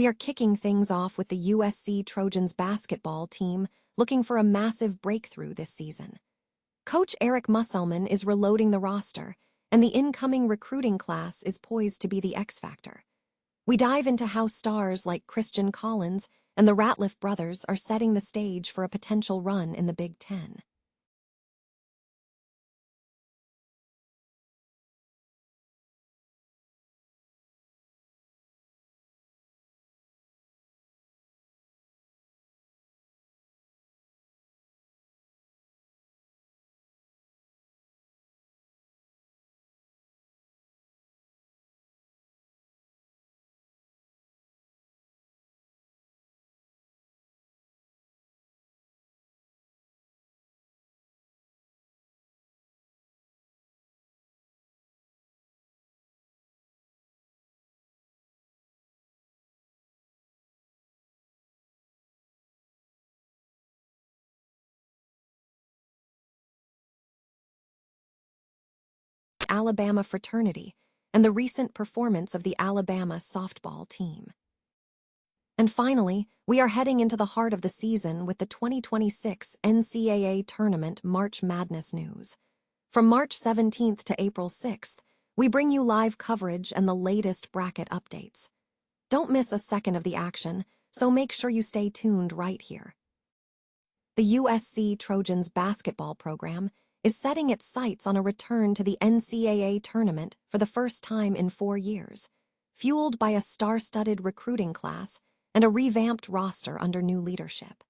we are kicking things off with the USC Trojans basketball team looking for a massive breakthrough this season. Coach Eric Musselman is reloading the roster, and the incoming recruiting class is poised to be the X factor. We dive into how stars like Christian Collins and the Ratliff brothers are setting the stage for a potential run in the Big Ten. Alabama fraternity and the recent performance of the Alabama softball team. And finally, we are heading into the heart of the season with the 2026 NCAA Tournament March Madness news. From March 17th to April 6th, we bring you live coverage and the latest bracket updates. Don't miss a second of the action, so make sure you stay tuned right here. The USC Trojans basketball program is setting its sights on a return to the NCAA tournament for the first time in 4 years, fueled by a star-studded recruiting class and a revamped roster under new leadership.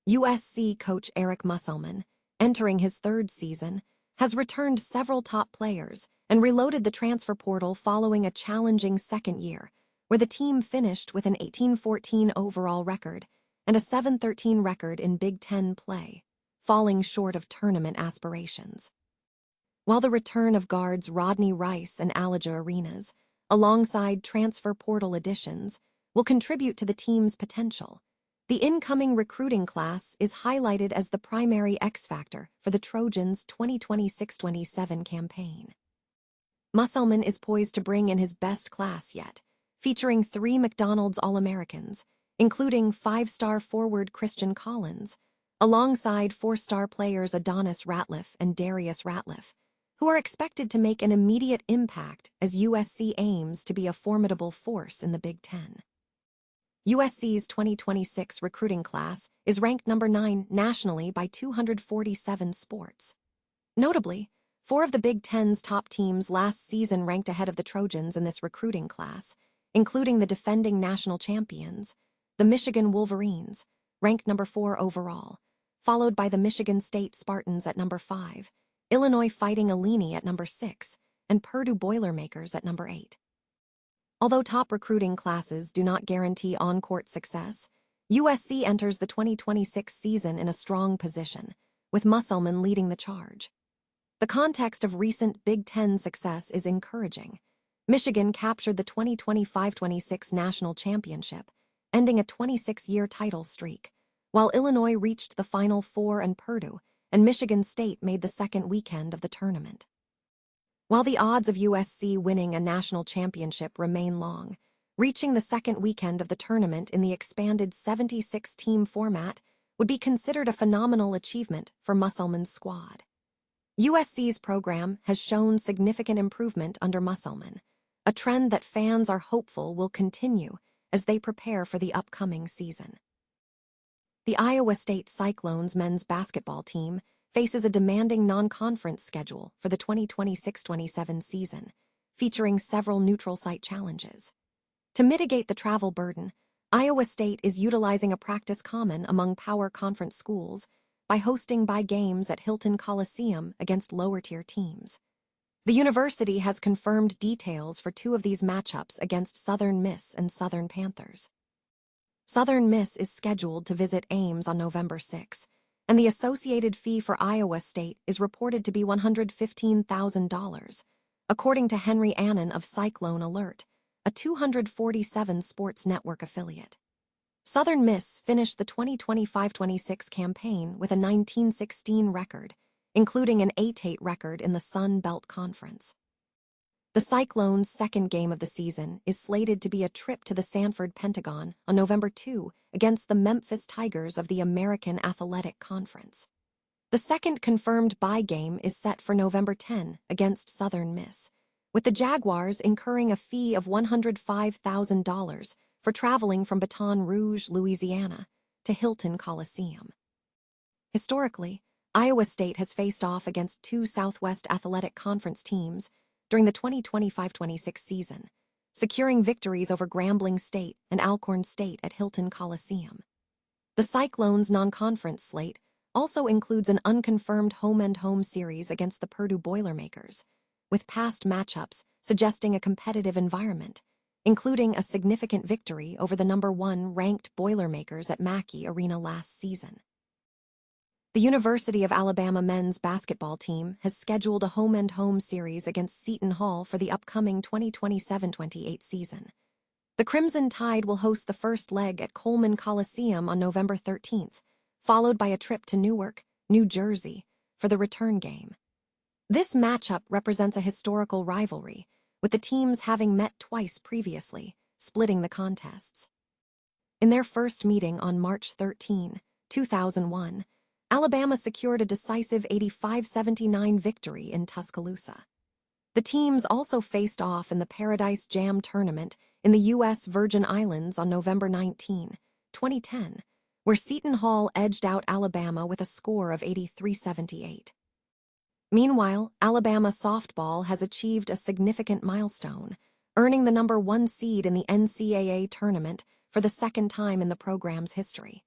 USC coach Eric Musselman, entering his 3rd season, has returned several top players and reloaded the transfer portal following a challenging second year, where the team finished with an 18-14 overall record and a 7-13 record in Big Ten play, falling short of tournament aspirations. While the return of guards Rodney Rice and Elijah Arenas, alongside transfer portal additions, will contribute to the team's potential, the incoming recruiting class is highlighted as the primary X factor for the Trojans' 2026-27 campaign. Musselman is poised to bring in his best class yet, featuring 3 McDonald's All-Americans, including 5-star forward Christian Collins, alongside 4-star players Adonis Ratliff and Darius Ratliff, who are expected to make an immediate impact as USC aims to be a formidable force in the Big Ten. USC's 2026 recruiting class is ranked number 9 nationally by 247 sports. Notably, 4 of the Big Ten's top teams last season ranked ahead of the Trojans in this recruiting class, including the defending national champions, the Michigan Wolverines, ranked number 4 overall, followed by the Michigan State Spartans at number 5, Illinois Fighting Illini at number 6, and Purdue Boilermakers at number 8. Although top recruiting classes do not guarantee on-court success, USC enters the 2026 season in a strong position, with Musselman leading the charge. The context of recent Big Ten success is encouraging. Michigan captured the 2025-26 national championship, ending a 26-year title streak, while Illinois reached the Final Four and Purdue and Michigan State made the second weekend of the tournament. While the odds of USC winning a national championship remain long, reaching the second weekend of the tournament in the expanded 76-team format would be considered a phenomenal achievement for Musselman's squad. USC's program has shown significant improvement under Musselman, a trend that fans are hopeful will continue as they prepare for the upcoming season. The Iowa State Cyclones men's basketball team faces a demanding non-conference schedule for the 2026-27 season, featuring several neutral site challenges. To mitigate the travel burden, Iowa State is utilizing a practice common among power conference schools by hosting games at Hilton Coliseum against lower-tier teams. The university has confirmed details for 2 of these matchups against Southern Miss and Southern Panthers. Southern Miss is scheduled to visit Ames on November 6, and the associated fee for Iowa State is reported to be $115,000, according to Henry Annan of Cyclone Alert, a 247 Sports Network affiliate. Southern Miss finished the 2025-26 campaign with a 19-16 record, including an 8-8 record in the Sun Belt Conference. The Cyclones' second game of the season is slated to be a trip to the Sanford Pentagon on November 2 against the Memphis Tigers of the American Athletic Conference. The second confirmed bye game is set for November 10 against Southern Miss, with the Jaguars incurring a fee of $105,000 for traveling from Baton Rouge, Louisiana, to Hilton Coliseum. Historically, Iowa State has faced off against two Southwest Athletic Conference teams during the 2025-26 season, securing victories over Grambling State and Alcorn State at Hilton Coliseum. The Cyclones' non-conference slate also includes an unconfirmed home-and-home series against the Purdue Boilermakers, with past matchups suggesting a competitive environment, including a significant victory over the number 1 ranked Boilermakers at Mackey Arena last season. The University of Alabama men's basketball team has scheduled a home-and-home series against Seton Hall for the upcoming 2027-28 season. The Crimson Tide will host the first leg at Coleman Coliseum on November 13th, followed by a trip to Newark, New Jersey, for the return game. This matchup represents a historical rivalry, with the teams having met twice previously, splitting the contests. In their first meeting on March 13, 2001, Alabama secured a decisive 85-79 victory in Tuscaloosa. The teams also faced off in the Paradise Jam tournament in the U.S. Virgin Islands on November 19, 2010, where Seton Hall edged out Alabama with a score of 83-78. Meanwhile, Alabama softball has achieved a significant milestone, earning the number 1 seed in the NCAA tournament for the second time in the program's history.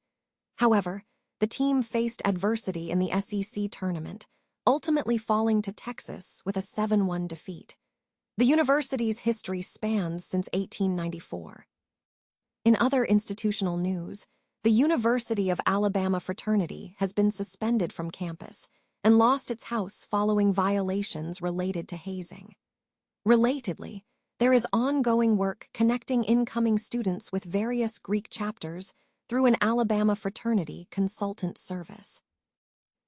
However, the team faced adversity in the SEC tournament, ultimately falling to Texas with a 7-1 defeat. The university's history spans since 1894. In other institutional news, the University of Alabama fraternity has been suspended from campus and lost its house following violations related to hazing. Relatedly, there is ongoing work connecting incoming students with various Greek chapters through an Alabama fraternity consultant service.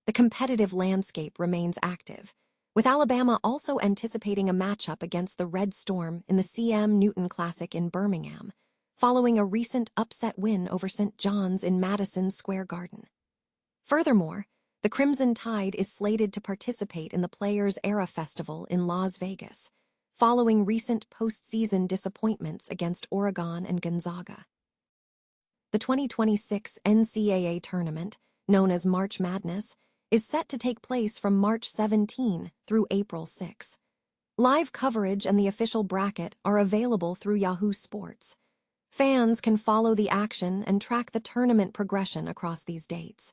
The competitive landscape remains active, with Alabama also anticipating a matchup against the Red Storm in the C.M. Newton Classic in Birmingham, following a recent upset win over St. John's in Madison Square Garden. Furthermore, the Crimson Tide is slated to participate in the Players Era Festival in Las Vegas, following recent postseason disappointments against Oregon and Gonzaga. The 2026 NCAA Tournament, known as March Madness, is set to take place from March 17 through April 6. Live coverage and the official bracket are available through Yahoo Sports. Fans can follow the action and track the tournament progression across these dates.